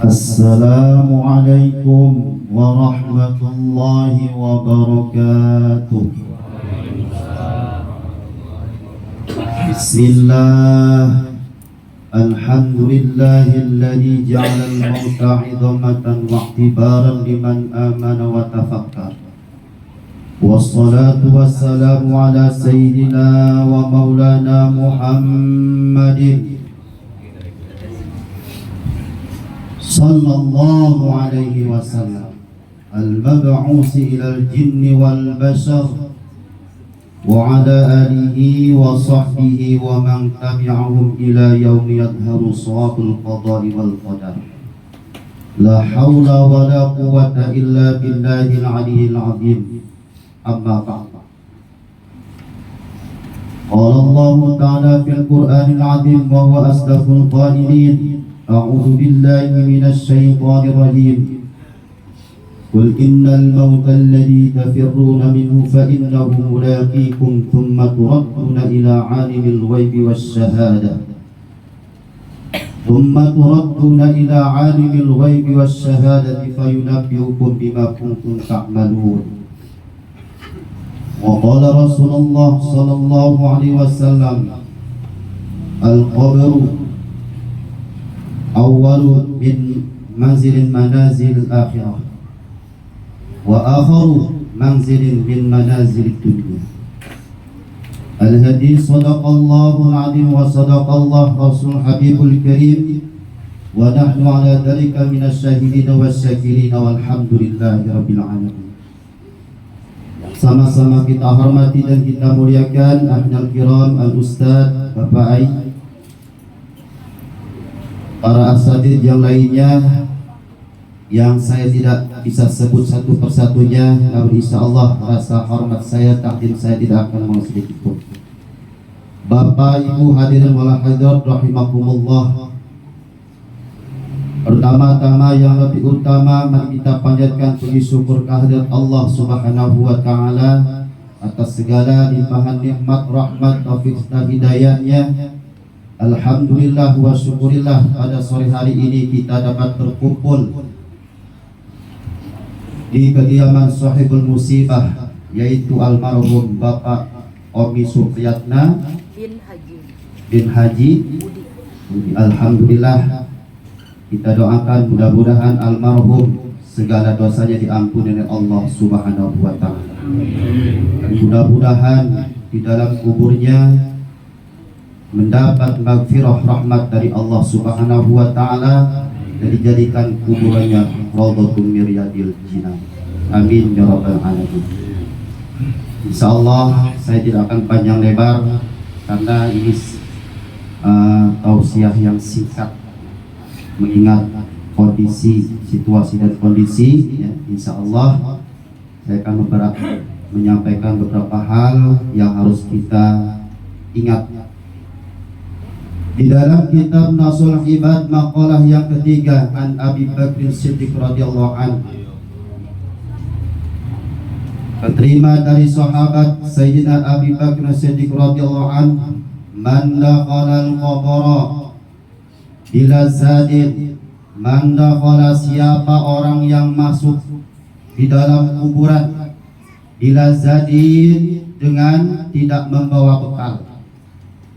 Assalamualaikum warahmatullahi wabarakatuh. Bismillah. Alhamdulillahilladzi ja'ala al-mauta 'idhamatan wa i'tibaran liman amana wa tafakkar. Wassalatu wassalamu ala sayyidina wa maulana Muhammadin sallallahu alaihi wasallam al-mab'usi ilal jinni wal bashar wa ala alihi wa sahbihi wa man tabi'ahum ila yaumi yadharu sawabul qada'i wal qadar. La hawla wa la quwwata illa billahil aliyyil azim. Amma ba'd. Qala Allah ta'ala fil Qur'anil 'azim wa huwa asdaqul qa'ilin. أعوذ بالله من الشيطان الرجيم قل إن الموت الذي تفرون منه فإنه ملاقيكم ثم تردون إلى عالم الغيب والشهادة فينبئكم بما كنتم تعملون. وقال رسول الله صلى الله عليه وسلم القبر awwalu min manzilin manazil akhirah wa akharu manzilin min manazil dunya. Al-hadis sadaqallahu al-azim wa sadaqallah rasul habibul karim wa nahnu ala dhalika minasy syahidin wasyakirin walhamdulillahi rabbil alamin. Sama-sama kita hormati dan kita muliakan ahlul kiram, al-ustaz, Bapak Ai, para asatidz yang lainnya yang saya tidak bisa sebut satu persatunya, namun insyaallah rasa hormat saya, takdim saya tidak akan mau sedikit pun. Bapak Ibu hadirin wal hadirat rahimakumullah. Pertama-tama yang lebih utama, mari kita panjatkan puji syukur kehadirat Allah Subhanahu wa taala atas segala limpahan nikmat, rahmat, taufik dan hidayahnya. Alhamdulillah wa syukurillah, pada sore hari ini kita dapat berkumpul di kediaman sahibul musibah, yaitu almarhum Bapak Omi Supriyatna bin Haji Budi. Alhamdulillah, kita doakan mudah-mudahan almarhum segala dosanya diampuni oleh Allah Subhanahu wa taala. Mudah-mudahan di dalam kuburnya mendapat maghfirah rahmat dari Allah Subhanahu wa taala dan dijadikan kuburannya raudhatun min riyadil jinan. Amin ya rabbal alamin. Insyaallah saya tidak akan panjang lebar karena ini tausiah yang singkat mengingat kondisi, situasi dan kondisi ya. Insyaallah saya akan menyampaikan beberapa hal yang harus kita ingat. Di dalam kitab Nasul Ibad maqalah yang ketiga an Abi Bakr Siddiq radhiyallahu anhu, terima dari sahabat Sayyidina Abi Bakr Siddiq radhiyallahu anhu, man dakhala al-qabra bila zadid, man dakhala, siapa orang yang masuk di dalam kuburan, bila zadid, dengan tidak membawa bekal,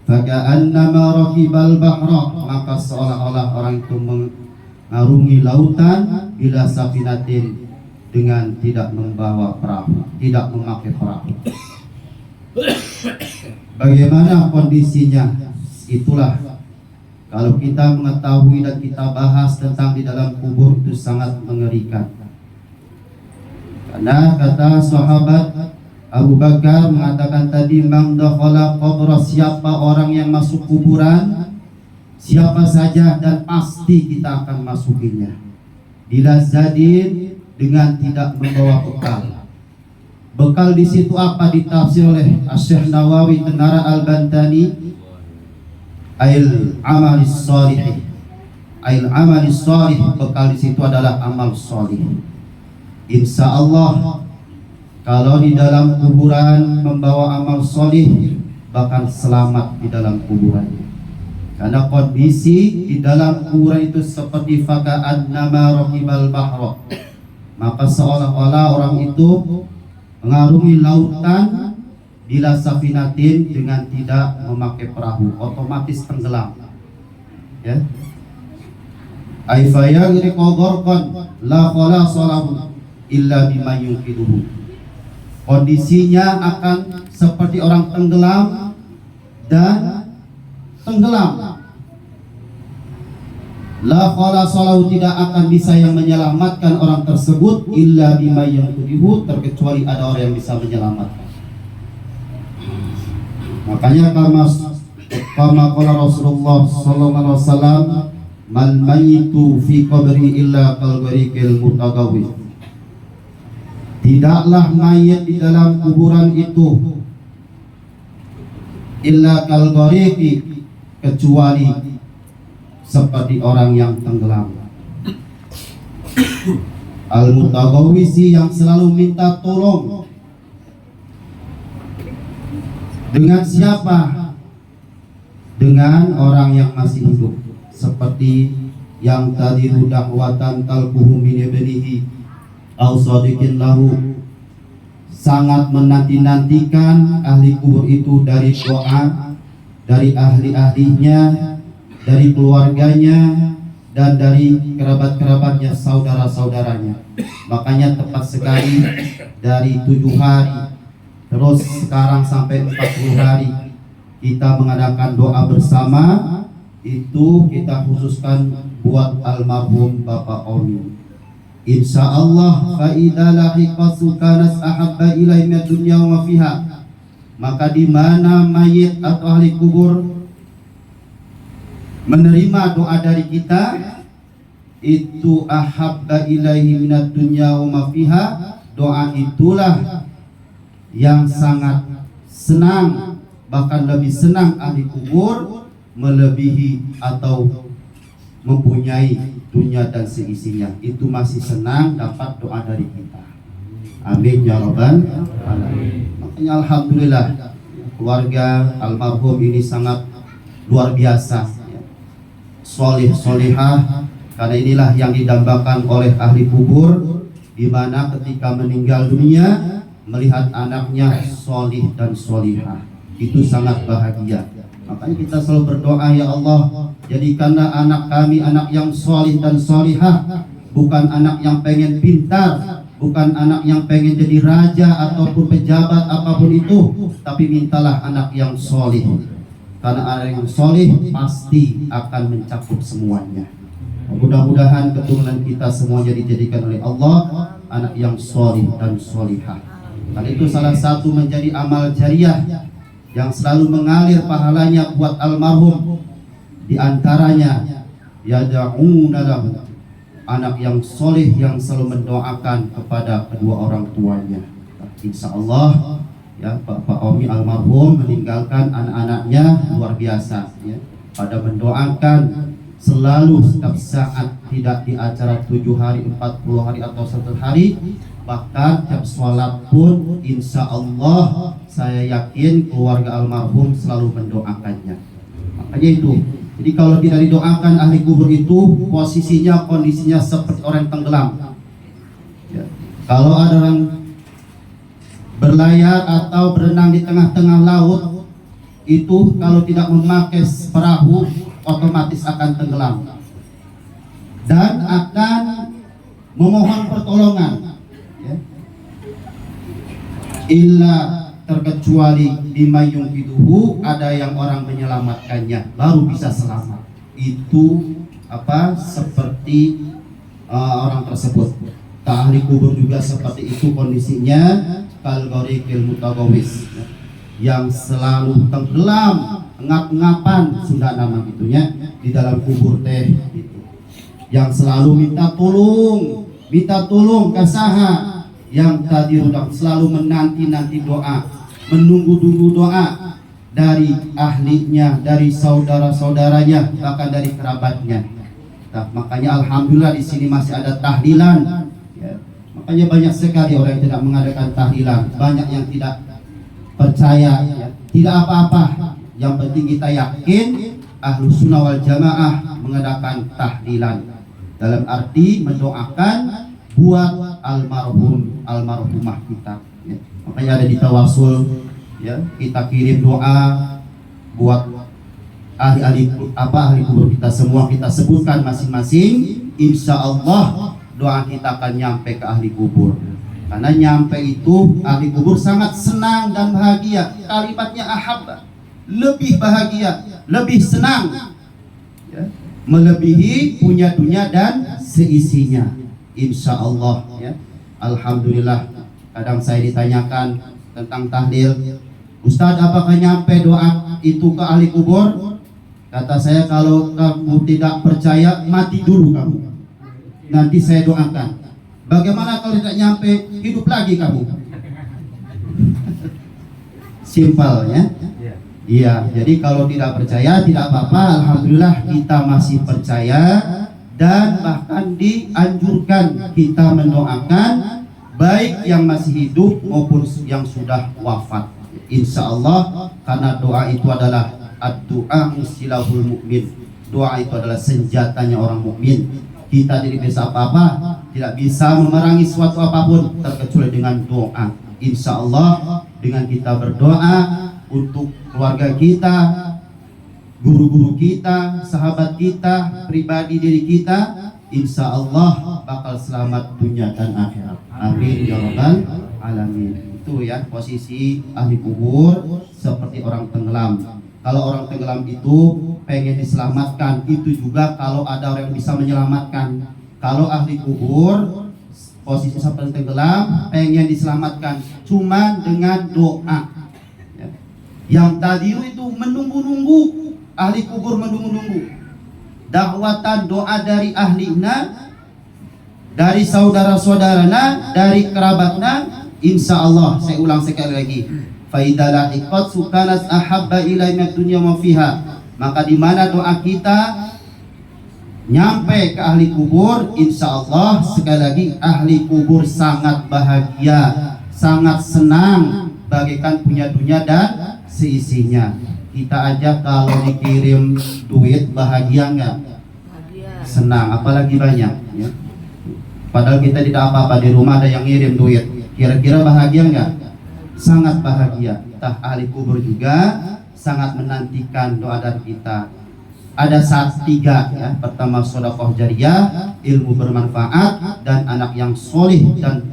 faka'annama raqibal bahra, maka seolah-olah orang itu mengarungi lautan, bila safinatin, dengan tidak membawa perahu, tidak memakai perahu. Bagaimana kondisinya? Itulah kalau kita mengetahui dan kita bahas tentang di dalam kubur, itu sangat mengerikan. Karena kata sahabat Abu Bakar mengatakan tadi, man dakhala qabra, siapa orang yang masuk kuburan, siapa saja dan pasti kita akan masukinya, bila zadin, dengan tidak membawa bekal. Bekal di situ apa? Ditafsir oleh Asy-Syaikh Nawawi Tenara Al-Bantani, ail amalis shalih, ail amalis shalih, bekal di situ adalah amal shalih. Insyaallah kalau di dalam kuburan membawa amal solih, bahkan selamat di dalam kuburannya. Karena kondisi di dalam kubur itu seperti faka'annama raqibal bahra, maka seolah-olah orang itu mengarungi lautan bila safinatin dengan tidak memakai perahu, otomatis tenggelam. Ya. Aifaya gharqan la khalasa lahu illa bima yunqiduhu. Kondisinya akan seperti orang tenggelam dan tenggelam. La khalasa lahu, tidak akan bisa yang menyelamatkan orang tersebut illa bima yunqiduhu, terkecuali ada orang yang bisa menyelamatkan. Makanya kama qala Rasulullah sallallahu alaihi wasallam, mal mayyitu fi qabri illa kal gharikil mutagawwi. Tidaklah mayit di dalam kuburan itu illa kal ghariki, kecuali seperti orang yang tenggelam. Al mutagawwisi, yang selalu minta tolong. Dengan siapa? Dengan orang yang masih hidup. Seperti yang tadi dakwatan talquhu min ibnihi aw sadiqin lahu, sangat menanti-nantikan ahli kubur itu dari doa dari ahli-ahlinya, dari keluarganya, dan dari kerabat-kerabatnya, saudara-saudaranya. Makanya tepat sekali dari 7 hari, terus sekarang sampai 40 hari kita mengadakan doa bersama. Itu kita khususkan buat almarhum Bapak Omi. Insyaallah fa idza lahiqa sukanas ahabba ilaihi min dunya wa fiha, maka di mana mayit atau ahli kubur menerima doa dari kita, itu ahabba ilaihi min dunya wa ma fiha, doa itulah yang sangat senang, bahkan lebih senang ahli kubur melebihi atau mempunyai dunia dan seisinya. Itu masih senang dapat doa dari kita. Amin ya rabbal alamin. Makanya alhamdulillah keluarga almarhum ini sangat luar biasa, solih solihah, karena inilah yang didambakan oleh ahli kubur, di mana ketika meninggal dunia melihat anaknya solih dan solihah, itu sangat bahagia. Makanya kita selalu berdoa, ya Allah, jadikanlah anak kami anak yang solih dan solihah, bukan anak yang pengen pintar, bukan anak yang pengen jadi raja ataupun pejabat apapun itu, tapi mintalah anak yang solih, karena anak yang solih pasti akan mencakup semuanya. Mudah-mudahan keturunan kita semuanya dijadikan oleh Allah anak yang solih dan solihah. Karena itu salah satu menjadi amal jariah yang selalu mengalir pahalanya buat almarhum, di antaranya yad'una lahu, anak yang soleh yang selalu mendoakan kepada kedua orang tuanya. Insya Allah ya, Bapak Omi almarhum meninggalkan anak-anaknya luar biasa ya, pada mendoakan selalu setiap saat, tidak di acara 7 hari, 40 hari atau 1 hari, bahkan tiap sholat pun insya Allah saya yakin keluarga almarhum selalu mendoakannya. Makanya itu, jadi kalau tidak didoakan ahli kubur itu posisinya, kondisinya seperti orang tenggelam ya. Kalau ada orang berlayar atau berenang di tengah-tengah laut, itu kalau tidak memakai perahu otomatis akan tenggelam dan akan memohon pertolongan ya. Illa, terkecuali bima yunqiduhu, ada yang orang menyelamatkannya baru bisa selamat. Itu apa, seperti orang tersebut. Ahli kubur juga seperti itu kondisinya, kal gharikil mutagawwis, yang selalu tenggelam, ngap-ngapan Sunda nama gitunya di dalam kubur teh gitu. Yang selalu minta tolong kasaha, yang tadi udah selalu menanti doa, menunggu doa dari ahlinya, dari saudara-saudaranya, bahkan dari kerabatnya. Nah, makanya alhamdulillah di sini masih ada tahlilan ya. Makanya banyak sekali orang yang tidak mengadakan tahlilan, banyak yang tidak percaya ya. Tidak apa-apa, yang penting kita yakin Ahlus Sunnah wal Jamaah mengadakan tahlilan dalam arti mendoakan buat almarhumah kita. Ya. Makanya ada di tawasul, ya, kita kirim doa buat ahli kubur kita semua, kita sebutkan masing-masing. Insya Allah doa kita akan nyampe ke ahli kubur. Karena nyampe itu ahli kubur sangat senang dan bahagia. Kalimatnya ahabba, lebih bahagia, lebih senang, ya, melebihi punya dunia dan seisinya. Insya Allah, ya. Alhamdulillah. Kadang saya ditanyakan tentang tahlil, Ustadz, apakah nyampe doa itu ke ahli kubur? Kata saya, kalau kamu tidak percaya, mati dulu kamu, nanti saya doakan. Bagaimana kalau tidak nyampe, hidup lagi kamu? Simpel, ya. Iya, jadi kalau tidak percaya tidak apa-apa. Alhamdulillah kita masih percaya, dan bahkan dianjurkan kita mendoakan baik yang masih hidup maupun yang sudah wafat. Insya Allah, karena doa itu adalah ad-du'a silahul mukmin. Doa itu adalah senjatanya orang mukmin. Kita tidak bisa apa-apa, tidak bisa memerangi suatu apapun terkecuali dengan doa. Insya Allah dengan kita berdoa untuk keluarga kita, guru-guru kita, sahabat kita, pribadi diri kita, insya Allah bakal selamat dunia dan akhirat. Amin ya rabbal alamin. Itu ya posisi ahli kubur seperti orang tenggelam. Kalau orang tenggelam itu pengen diselamatkan, itu juga kalau ada orang yang bisa menyelamatkan. Kalau ahli kubur posisi seperti tenggelam pengen diselamatkan cuma dengan doa, ya. Yang tadi itu menunggu-nunggu, ahli kubur menunggu-nunggu dakwatan doa dari ahlina, dari saudara-saudarana, dari kerabatna. Insya Allah, saya ulang sekali lagi, faidala iqad sukanas ahabba ilaina dunya wa fiha. Maka di mana doa kita nyampe ke ahli kubur, insya Allah sekali lagi ahli kubur sangat bahagia, sangat senang, bagaikan punya dunia dan seisinya. Kita aja kalau dikirim duit bahagia nggak? Senang, apalagi banyak, ya. Padahal kita tidak apa-apa, di rumah ada yang ngirim duit, kira-kira bahagia nggak? Sangat bahagia. Ahli kubur juga sangat menantikan doa dari kita. Ada saat tiga, ya. Pertama sedekah jariyah, ilmu bermanfaat, dan anak yang solih dan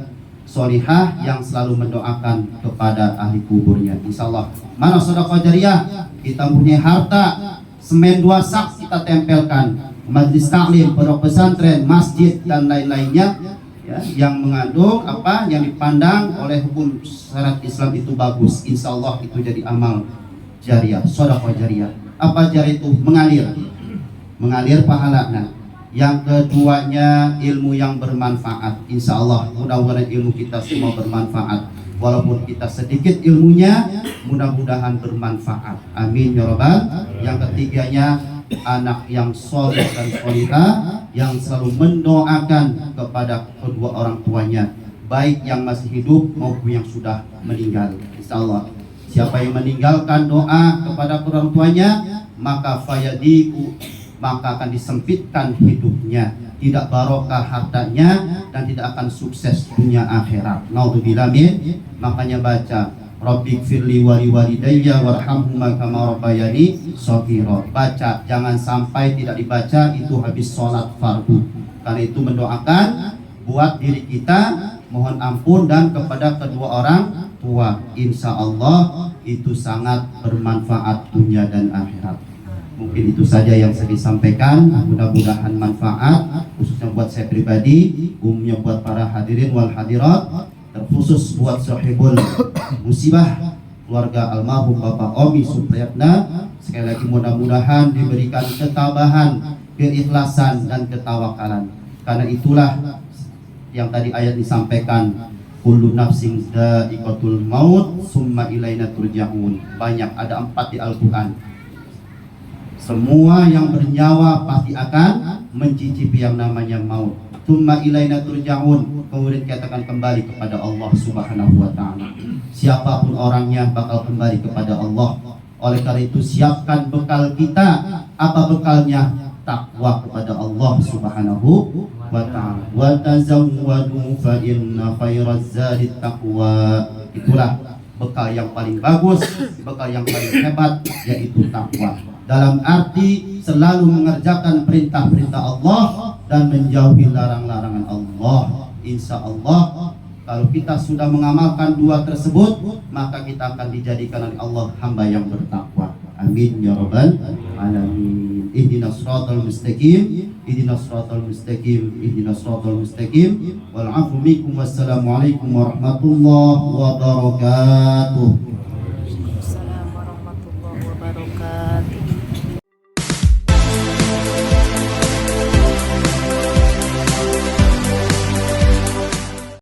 solihah yang selalu mendoakan kepada ahli kuburnya. Insya Allah. Mana sedekah jariyah? Kita punya harta, semen 2 sak kita tempelkan, majlis taklim, pondok pesantren, masjid dan lain-lainnya, ya, yang mengandung apa yang dipandang oleh hukum syarat Islam itu bagus. Insya Allah itu jadi amal jariyah, sedekah jariyah. Apa jariyah itu? Mengalir pahala. Nah, yang keduanya ilmu yang bermanfaat. Insya Allah mudah-mudahan ilmu kita semua bermanfaat. Walaupun kita sedikit ilmunya, mudah-mudahan bermanfaat. Amin ya rabbal. Yang ketiganya anak yang soleh dan solihah yang selalu mendoakan kepada kedua orang tuanya, baik yang masih hidup maupun yang sudah meninggal. Insya Allah siapa yang meninggalkan doa kepada orang tuanya, maka fayadiku, maka akan disempitkan hidupnya, tidak barokah hartanya, dan tidak akan sukses dunia akhirat. Naudzubillah min. Makanya baca Rabbighfirli wa liwalidayya warhamhuma kama rabbayani shaghira. Baca, jangan sampai tidak dibaca itu habis sholat fardu. Karena itu mendoakan buat diri kita, mohon ampun, dan kepada kedua orang tua. Insya Allah itu sangat bermanfaat dunia dan akhirat. Mungkin itu saja yang saya disampaikan. Mudah-mudahan manfaat, khususnya buat saya pribadi, umumnya buat para hadirin wal hadirat, terkhusus buat sahibul musibah keluarga almarhum Bapak Omi Supriyatna. Sekali lagi mudah-mudahan diberikan ketabahan, keikhlasan, dan ketawakalan. Karena itulah yang tadi ayat disampaikan, kullu nafsin dha'iqatul maut summa ilaina turja'un. Banyak, ada 4 di Al-Quran. Semua yang bernyawa pasti akan mencicipi yang namanya maut. Summa ilaina turja'un, kemudian dikatakan kembali kepada Allah Subhanahu wa ta'ala. Siapapun orangnya bakal kembali kepada Allah. Oleh karena itu siapkan bekal kita. Apa bekalnya? Takwa kepada Allah Subhanahu wa ta'ala. Wa tazawwadu fa inna khairaz zadi taqwa. Itulah bekal yang paling bagus, bekal yang paling hebat, yaitu takwa. Dalam arti selalu mengerjakan perintah-perintah Allah dan menjauhi larang-larangan Allah. Insya Allah kalau kita sudah mengamalkan dua tersebut, maka kita akan dijadikan oleh Allah hamba yang bertakwa. Amin ya rabbal alamin. Ihdinas siratal mustaqim, ihdinas siratal mustaqim, ihdinas siratal mustaqim. Wal 'afwu minkum. Wassalamu alaikum warahmatullahi wabarakatuh.